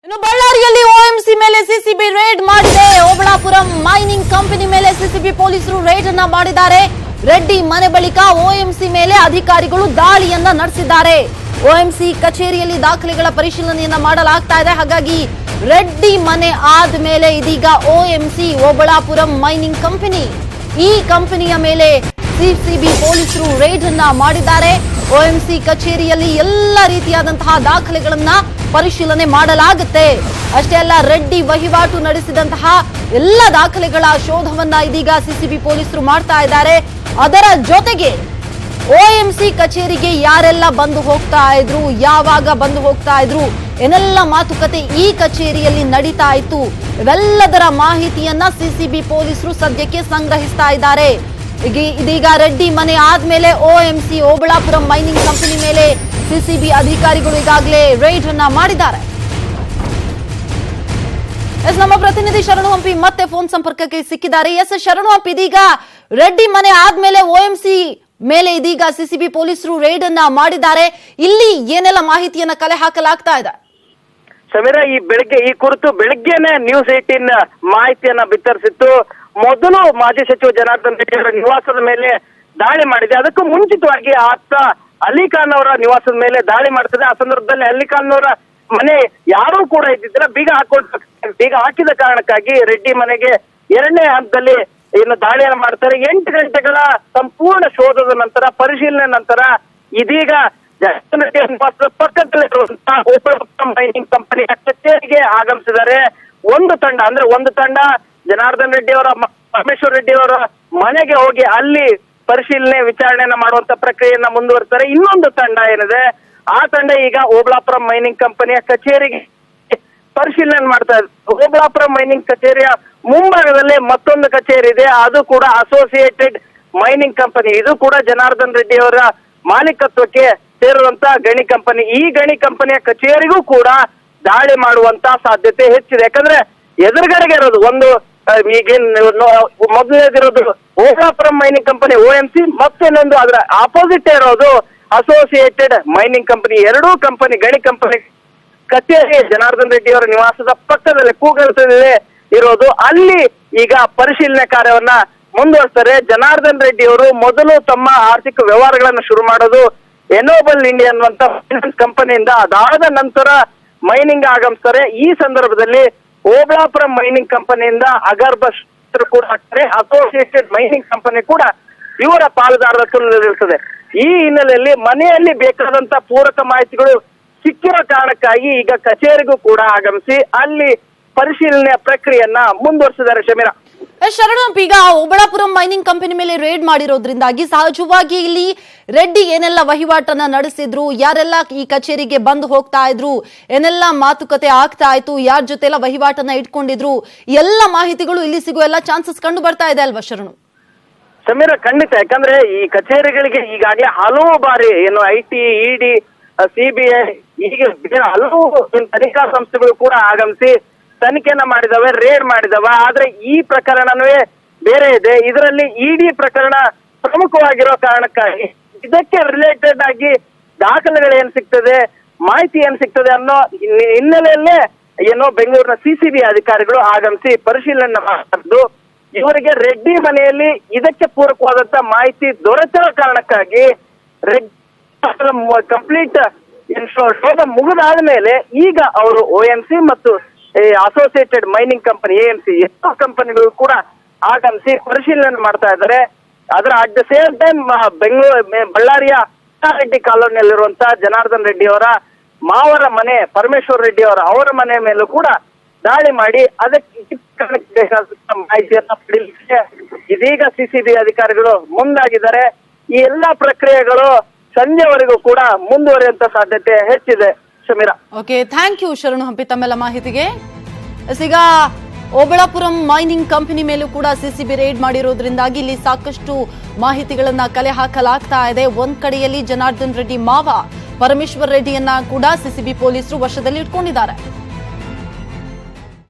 ಇನ್ನು ಬಳ್ಳಾರಿಯಲ್ಲಿ ಓಎಂಸಿ ಮೇಲೆ ಸಿಸಿಬಿ ರೇಡ್ ಮಾಡಿದೆ. ಓಬಳಾಪುರಂ ಮೈನಿಂಗ್ ಕಂಪನಿ ಮೇಲೆ ಸಿಸಿಬಿ ಪೊಲೀಸರು ರೇಡ್ ಅನ್ನ ಮಾಡಿದ್ದಾರೆ. ರೆಡ್ಡಿ ಮನೆ ಬಳಿಕ ಓಎಂಸಿ ಮೇಲೆ ಅಧಿಕಾರಿಗಳು ದಾಳಿಯನ್ನ ನಡೆಸಿದ್ದಾರೆ. ಓಎಂಸಿ ಕಚೇರಿಯಲ್ಲಿ ದಾಖಲೆಗಳ ಪರಿಶೀಲನೆಯನ್ನ ಮಾಡಲಾಗ್ತಾ ಇದೆ. ಹಾಗಾಗಿ ರೆಡ್ಡಿ ಮನೆ ಆದ್ಮೇಲೆ ಇದೀಗ ಓಎಂಸಿ ಓಬಳಾಪುರಂ ಮೈನಿಂಗ್ ಕಂಪನಿ, ಈ ಕಂಪನಿಯ ಮೇಲೆ ಸಿಸಿಬಿ ಪೊಲೀಸರು ರೇಡ್ ಅನ್ನ ಮಾಡಿದ್ದಾರೆ. ಓಎಂಸಿ ಕಚೇರಿಯಲ್ಲಿ ಎಲ್ಲ ರೀತಿಯಾದಂತಹ ದಾಖಲೆಗಳನ್ನ ಪರಿಶೀಲನೆ ಮಾಡಲಾಗುತ್ತೆ. ಅಷ್ಟೇ ಅಲ್ಲ, ರೆಡ್ಡಿ ವಹಿವಾಟು ನಡೆಸಿದಂತಹ ಎಲ್ಲ ದಾಖಲೆಗಳ ಶೋಧವನ್ನ ಇದೀಗ ಸಿಸಿಬಿ ಪೊಲೀಸರು ಮಾಡ್ತಾ ಇದ್ದಾರೆ. ಅದರ ಜೊತೆಗೆ ಓಎಂಸಿ ಕಚೇರಿಗೆ ಯಾರೆಲ್ಲ ಬಂದು ಹೋಗ್ತಾ ಇದ್ರು, ಯಾವಾಗ ಬಂದು ಹೋಗ್ತಾ ಇದ್ರು, ಏನೆಲ್ಲ ಮಾತುಕತೆ ಈ ಕಚೇರಿಯಲ್ಲಿ ನಡೀತಾ ಇತ್ತು, ಇವೆಲ್ಲದರ ಮಾಹಿತಿಯನ್ನ ಸಿಸಿಬಿ ಪೊಲೀಸರು ಸದ್ಯಕ್ಕೆ ಸಂಗ್ರಹಿಸ್ತಾ ಇದ್ದಾರೆ. ಇದೀಗ ರೆಡ್ಡಿ ಮನೆ ಆದ್ಮೇಲೆ ಓಎಂಸಿ ಓಬಳಾಪುರಂ ಮೈನಿಂಗ್ ಕಂಪನಿ ಮೇಲೆ ಸಿಸಿಬಿ ಅಧಿಕಾರಿಗಳು ಈಗಾಗಲೇ ರೇಡ್ ಅನ್ನ ಮಾಡಿದ್ದಾರೆ. ನಮ್ಮ ಪ್ರತಿನಿಧಿ ಶರಣು ಹಂಪಿ ಮತ್ತೆ ಫೋನ್ ಸಂಪರ್ಕಕ್ಕೆ ಸಿಕ್ಕಿದ್ದಾರೆ. ಶರಣು ಹಂಪಿ, ಇದೀಗ ರೆಡ್ಡಿ ಮನೆ ಆದ್ಮೇಲೆ ಓಎಂಸಿ ಮೇಲೆ ಇದೀಗ ಸಿಸಿಬಿ ಪೊಲೀಸರು ರೇಡ್ ಅನ್ನ ಮಾಡಿದ್ದಾರೆ. ಇಲ್ಲಿ ಏನೆಲ್ಲ ಮಾಹಿತಿಯನ್ನ ಕಲೆ ಹಾಕಲಾಗ್ತಾ ಇದೆ? ಸಮೀರಾ, ಈ ಕುರಿತು ಬೆಳಗ್ಗೆನೆ ನ್ಯೂಸ್ 18 ಮಾಹಿತಿಯನ್ನ ಬಿತ್ತರಿಸಿತ್ತು. ಮೊದಲು ಮಾಜಿ ಸಚಿವ ಜನಾರ್ದನ್ ರೆಡ್ಡಿ ಅವರ ನಿವಾಸದ ಮೇಲೆ ದಾಳಿ ಮಾಡಿದೆ. ಅದಕ್ಕೂ ಮುಂಚಿತವಾಗಿ ಆತ ಅಲಿ ಖಾನ್ ಅವರ ನಿವಾಸದ ಮೇಲೆ ದಾಳಿ ಮಾಡ್ತದೆ. ಆ ಸಂದರ್ಭದಲ್ಲಿ ಅಲಿ ಖಾನ್ ಅವರ ಮನೆ ಯಾರೂ ಕೂಡ ಇದ್ದಿದ್ರೆ ಬೀಗ ಹಾಕಿದ ಕಾರಣಕ್ಕಾಗಿ ರೆಡ್ಡಿ ಮನೆಗೆ ಎರಡನೇ ಹಂತದಲ್ಲಿ ಇನ್ನು ದಾಳಿಯನ್ನು ಮಾಡ್ತಾರೆ. 8 ಗಂಟೆಗಳ ಸಂಪೂರ್ಣ ಶೋಧದ ನಂತರ, ಪರಿಶೀಲನೆ ನಂತರ ಇದೀಗ ಪಕ್ಕದಲ್ಲಿರುವಂತಹ ಓಬಳಾಪುರಂ ಮೈನಿಂಗ್ ಕಂಪನಿಯ ಕಚೇರಿಗೆ ಆಗಮಿಸಿದ್ದಾರೆ. ಒಂದು ತಂಡ ಜನಾರ್ದನ್ ರೆಡ್ಡಿ ಅವರ ಪರಮೇಶ್ವರ್ ರೆಡ್ಡಿ ಅವರ ಮನೆಗೆ ಹೋಗಿ ಅಲ್ಲಿ ಪರಿಶೀಲನೆ ವಿಚಾರಣೆಯನ್ನ ಮಾಡುವಂತ ಪ್ರಕ್ರಿಯೆಯನ್ನ ಮುಂದುವರಿಸ್ತಾರೆ. ಇನ್ನೊಂದು ತಂಡ ಏನಿದೆ, ಆ ತಂಡ ಈಗ ಓಬಳಾಪುರಂ ಮೈನಿಂಗ್ ಕಂಪನಿಯ ಕಚೇರಿಗೆ ಪರಿಶೀಲನೆ ಮಾಡ್ತಾ ಇದೆ. ಓಬಳಾಪುರಂ ಮೈನಿಂಗ್ ಕಚೇರಿಯ ಮುಂಭಾಗದಲ್ಲಿ ಮತ್ತೊಂದು ಕಚೇರಿ ಇದೆ, ಅದು ಕೂಡ ಅಸೋಸಿಯೇಟೆಡ್ ಮೈನಿಂಗ್ ಕಂಪನಿ. ಇದು ಕೂಡ ಜನಾರ್ದನ್ ರೆಡ್ಡಿ ಅವರ ಮಾಲೀಕತ್ವಕ್ಕೆ ಸೇರುವಂತ ಗಣಿ ಕಂಪನಿ. ಈ ಗಣಿ ಕಂಪನಿಯ ಕಚೇರಿಗೂ ಕೂಡ ದಾಳಿ ಮಾಡುವಂತ ಸಾಧ್ಯತೆ ಹೆಚ್ಚಿದೆ. ಯಾಕಂದ್ರೆ ಎದುರುಗಡೆಗೆ ಇರೋದು ಒಂದು ಈಗೇನ್ ಮೊದಲನೇದಿರೋದು ಓಬಳಾಪುರಂ ಮೈನಿಂಗ್ ಕಂಪನಿ ಓಎಂಸಿ, ಮತ್ತೊಂದೊಂದು ಅದರ ಆಪೋಸಿಟ್ ಇರೋದು ಅಸೋಸಿಯೇಟೆಡ್ ಮೈನಿಂಗ್ ಕಂಪನಿ. ಎರಡೂ ಕಂಪನಿ ಗಣಿ ಕಂಪನಿ ಕಚೇರಿ ಜನಾರ್ದನ್ ರೆಡ್ಡಿ ಅವರ ನಿವಾಸದ ಪಕ್ಕದಲ್ಲಿ ಕೂಗಲದಲ್ಲೇ ಇರೋದು. ಅಲ್ಲಿ ಈಗ ಪರಿಶೀಲನೆ ಕಾರ್ಯವನ್ನ ಮುಂದುವರಿಸ್ತಾರೆ. ಜನಾರ್ದನ್ ರೆಡ್ಡಿ ಅವರು ಮೊದಲು ತಮ್ಮ ಆರ್ಥಿಕ ವ್ಯವಹಾರಗಳನ್ನು ಶುರು ಮಾಡೋದು ಎನೋಬಲ್ ಇಂಡಿಯಾ ಅನ್ನುವಂತ ಫೈನಾನ್ಸ್ ಕಂಪನಿಯಿಂದ, ಅದಾದ ನಂತರ ಮೈನಿಂಗ್ ಆಗಮಿಸ್ತಾರೆ. ಈ ಸಂದರ್ಭದಲ್ಲಿ ಓಬಳಾಪುರಂ ಮೈನಿಂಗ್ ಕಂಪನಿಯಿಂದ ಅಗರ್ಬಸ್ ಕೂಡ ಆಗ್ತಾರೆ. ಅಸೋಸಿಯೇಟೆಡ್ ಮೈನಿಂಗ್ ಕಂಪನಿ ಕೂಡ ಇವರ ಪಾಲುದಾರತ್ವದಲ್ಲಿರುತ್ತದೆ. ಈ ಹಿನ್ನೆಲೆಯಲ್ಲಿ ಮನೆಯಲ್ಲಿ ಬೇಕಾದಂತ ಪೂರಕ ಮಾಹಿತಿಗಳು ಸಿಕ್ಕಿರೋ ಕಾರಣಕ್ಕಾಗಿ ಈಗ ಕಚೇರಿಗೂ ಕೂಡ ಆಗಮಿಸಿ ಅಲ್ಲಿ ಪರಿಶೀಲನೆಯ ಪ್ರಕ್ರಿಯೆಯನ್ನ ಮುಂದುವರಿಸಿದ್ದಾರೆ. ಶಮೀರಾ, ಶರಣು, ಈಗ ಓಬಳಾಪುರಂ ಮೈನಿಂಗ್ ಕಂಪನಿ ಮೇಲೆ ರೇಡ್ ಮಾಡಿರೋದ್ರಿಂದಾಗಿ ಸಹಜವಾಗಿ ಇಲ್ಲಿ ರೆಡ್ಡಿ ಏನೆಲ್ಲ ವಹಿವಾಟನ್ನ ನಡೆಸಿದ್ರು, ಯಾರೆಲ್ಲ ಈ ಕಚೇರಿಗೆ ಬಂದು ಹೋಗ್ತಾ ಇದ್ರು, ಏನೆಲ್ಲ ಮಾತುಕತೆ ಆಗ್ತಾ ಇತ್ತು, ಯಾರ ಜೊತೆ ಎಲ್ಲ ವಹಿವಾಟನ್ನ ಇಟ್ಕೊಂಡಿದ್ರು, ಎಲ್ಲ ಮಾಹಿತಿಗಳು ಇಲ್ಲಿ ಸಿಗೋ ಎಲ್ಲ ಚಾನ್ಸಸ್ ಕಂಡು ಬರ್ತಾ ಇದೆ ಅಲ್ವಾ ಶರಣು? ಸಮೀರ, ಖಂಡಿತ. ಯಾಕಂದ್ರೆ ಈ ಕಚೇರಿಗಳಿಗೆ ಈಗಾಗಲೇ ಹಲವು ಬಾರಿ IT, ED, CBI ಹೀಗೆ ಹಲವು ತನಿಖಾ ಸಂಸ್ಥೆಗಳು ಕೂಡ ಆಗಮಿಸಿ ತನಿಖೆಯನ್ನ ಮಾಡಿದವೆ, ರೇಡ್ ಮಾಡಿದವ. ಆದ್ರೆ ಈ ಪ್ರಕರಣವೇ ಬೇರೆ ಇದೆ. ಇದರಲ್ಲಿ ED ಪ್ರಕರಣ ಪ್ರಮುಖವಾಗಿರೋ ಕಾರಣಕ್ಕಾಗಿ ಇದಕ್ಕೆ ರಿಲೇಟೆಡ್ ಆಗಿ ದಾಖಲೆಗಳೇನ್ ಸಿಗ್ತದೆ, ಮಾಹಿತಿ ಏನ್ ಸಿಗ್ತದೆ ಅನ್ನೋ ಹಿನ್ನೆಲೆಯಲ್ಲೇ ಬೆಂಗಳೂರಿನ ಸಿಸಿಬಿ ಅಧಿಕಾರಿಗಳು ಆಗಮಿಸಿ ಪರಿಶೀಲನೆ ಮಾಡಿದ್ದು. ಇವರಿಗೆ ರೆಡ್ಡಿ ಮನೆಯಲ್ಲಿ ಇದಕ್ಕೆ ಪೂರಕವಾದಂತ ಮಾಹಿತಿ ದೊರೆತಿರೋ ಕಾರಣಕ್ಕಾಗಿ ಕಂಪ್ಲೀಟ್ ಶೋಧ ಮುಗಿದಾದ ಮೇಲೆ ಈಗ ಅವರು OMC ಮತ್ತು ಅಸೋಸಿಯೇಟೆಡ್ ಮೈನಿಂಗ್ ಕಂಪನಿ AMC ಎಷ್ಟು ಕಂಪನಿಗಳು ಕೂಡ ಆಗಮಿಸಿ ಪರಿಶೀಲನೆ ಮಾಡ್ತಾ ಇದ್ದಾರೆ. ಅದರ ಅಟ್ ದ ಸೇಮ್ ಟೈಮ್ ಬಳ್ಳಾರಿಯ ರೆಡ್ಡಿ ಕಾಲೋನಿಯಲ್ಲಿರುವಂತಹ ಜನಾರ್ದನ್ ರೆಡ್ಡಿ ಅವರ ಮಾವರ ಮನೆ ಪರಮೇಶ್ವರ್ ರೆಡ್ಡಿ ಅವರ ಮನೆ ಮೇಲೂ ಕೂಡ ದಾಳಿ ಮಾಡಿ ಅದಕ್ಕೆ ಮಾಹಿತಿಯನ್ನ ಪಡೆಯಲಿಕ್ಕೆ ಇದೀಗ ಸಿಸಿಬಿ ಅಧಿಕಾರಿಗಳು ಮುಂದಾಗಿದ್ದಾರೆ. ಈ ಎಲ್ಲಾ ಪ್ರಕ್ರಿಯೆಗಳು ಸಂಜೆವರೆಗೂ ಕೂಡ ಮುಂದುವರಿಯುವಂತ ಸಾಧ್ಯತೆ ಹೆಚ್ಚಿದೆ. ಶಮೀರಾ, ಓಕೆ, ಥ್ಯಾಂಕ್ ಯು ಶರಣು ಹಂಪಿ ತಮ್ಮೆಲ್ಲ ಮಾಹಿತಿಗೆ. ಈಗ ಓಬಳಾಪುರಂ ಮೈನಿಂಗ್ ಕಂಪನಿ ಮೇಲೂ ಕೂಡ ಸಿಸಿಬಿ ರೇಡ್ ಮಾಡಿರೋದ್ರಿಂದಾಗಿ ಇಲ್ಲಿ ಸಾಕಷ್ಟು ಮಾಹಿತಿಗಳನ್ನ ಕಲೆ ಹಾಕಲಾಗ್ತಾ ಇದೆ. ಒಂದ್ ಕಡೆಯಲ್ಲಿ ಜನಾರ್ದನ್ ರೆಡ್ಡಿ ಮಾವ ಪರಮೇಶ್ವರ್ ರೆಡ್ಡಿಯನ್ನ ಕೂಡ ಸಿಸಿಬಿ ಪೊಲೀಸರು ವಶದಲ್ಲಿ ಇಟ್ಕೊಂಡಿದ್ದಾರೆ.